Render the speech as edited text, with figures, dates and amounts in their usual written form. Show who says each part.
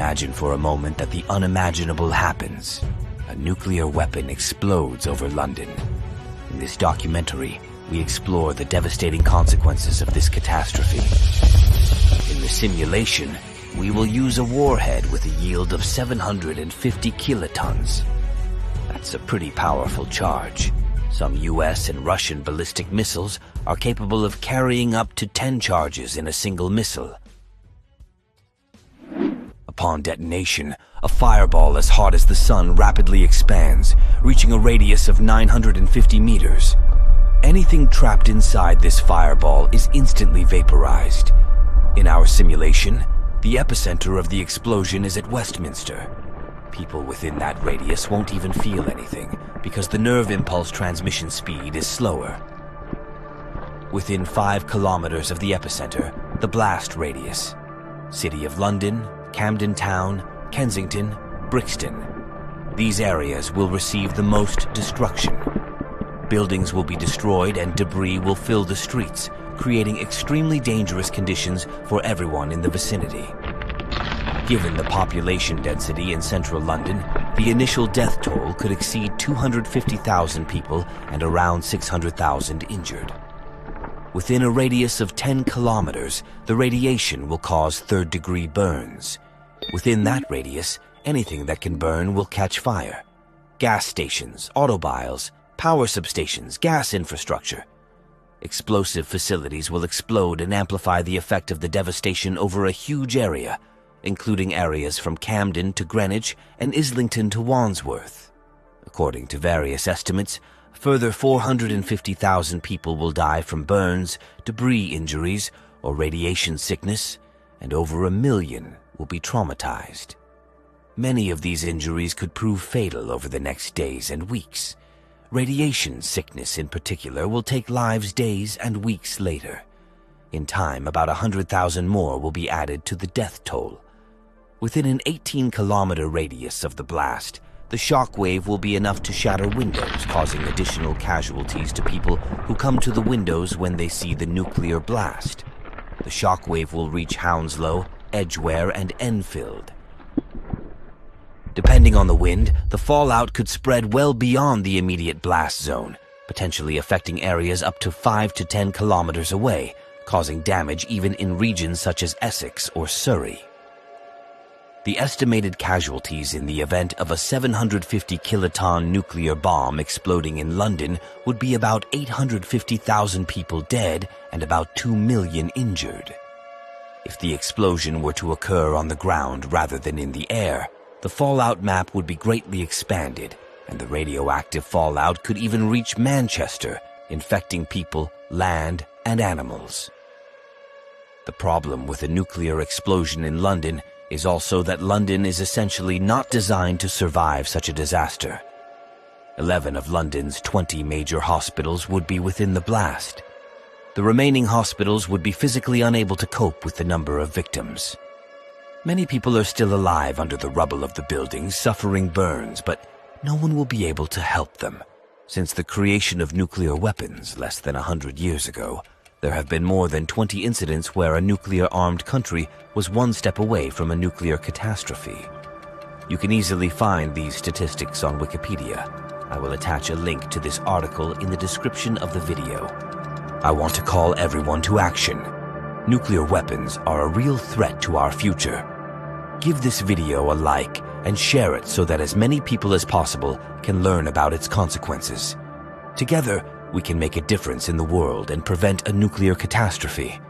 Speaker 1: Imagine for a moment that the unimaginable happens. A nuclear weapon explodes over London. In this documentary, we explore the devastating consequences of this catastrophe. In the simulation, we will use a warhead with a yield of 750 kilotons. That's a pretty powerful charge. Some US and Russian ballistic missiles are capable of carrying up to 10 charges in a single missile. Upon detonation, a fireball as hot as the sun rapidly expands, reaching a radius of 950 meters. Anything trapped inside this fireball is instantly vaporized. In our simulation, the epicenter of the explosion is at Westminster. People within that radius won't even feel anything because the nerve impulse transmission speed is slower. Within 5 kilometers of the epicenter, the blast radius. City of London, Camden Town, Kensington, Brixton. These areas will receive the most destruction. Buildings will be destroyed and debris will fill the streets, creating extremely dangerous conditions for everyone in the vicinity. Given the population density in central London, the initial death toll could exceed 250,000 people and around 600,000 injured. Within a radius of 10 kilometers, the radiation will cause third-degree burns. Within that radius, anything that can burn will catch fire. Gas stations, automobiles, power substations, gas infrastructure. Explosive facilities will explode and amplify the effect of the devastation over a huge area, including areas from Camden to Greenwich and Islington to Wandsworth. According to various estimates, a further 450,000 people will die from burns, debris injuries, or radiation sickness, and over 1 million will be traumatized. Many of these injuries could prove fatal over the next days and weeks. Radiation sickness in particular will take lives days and weeks later. In time, about 100,000 more will be added to the death toll. Within an 18-kilometer radius of the blast, the shock wave will be enough to shatter windows, causing additional casualties to people who come to the windows when they see the nuclear blast. The shock wave will reach Hounslow, Edgware, and Enfield. Depending on the wind, the fallout could spread well beyond the immediate blast zone, potentially affecting areas up to 5 to 10 kilometers away, causing damage even in regions such as Essex or Surrey. The estimated casualties in the event of a 750 kiloton nuclear bomb exploding in London would be about 850,000 people dead and about 2 million injured. If the explosion were to occur on the ground rather than in the air, the fallout map would be greatly expanded, and the radioactive fallout could even reach Manchester, infecting people, land, and animals. The problem with a nuclear explosion in London is also that London is essentially not designed to survive such a disaster. 11 of London's 20 major hospitals would be within the blast. The remaining hospitals would be physically unable to cope with the number of victims. Many people are still alive under the rubble of the buildings, suffering burns, but no one will be able to help them. Since the creation of nuclear weapons less than 100 years ago, there have been more than 20 incidents where a nuclear-armed country was one step away from a nuclear catastrophe. You can easily find these statistics on Wikipedia. I will attach a link to this article in the description of the video. I want to call everyone to action. Nuclear weapons are a real threat to our future. Give this video a like and share it so that as many people as possible can learn about its consequences. Together, we can make a difference in the world and prevent a nuclear catastrophe.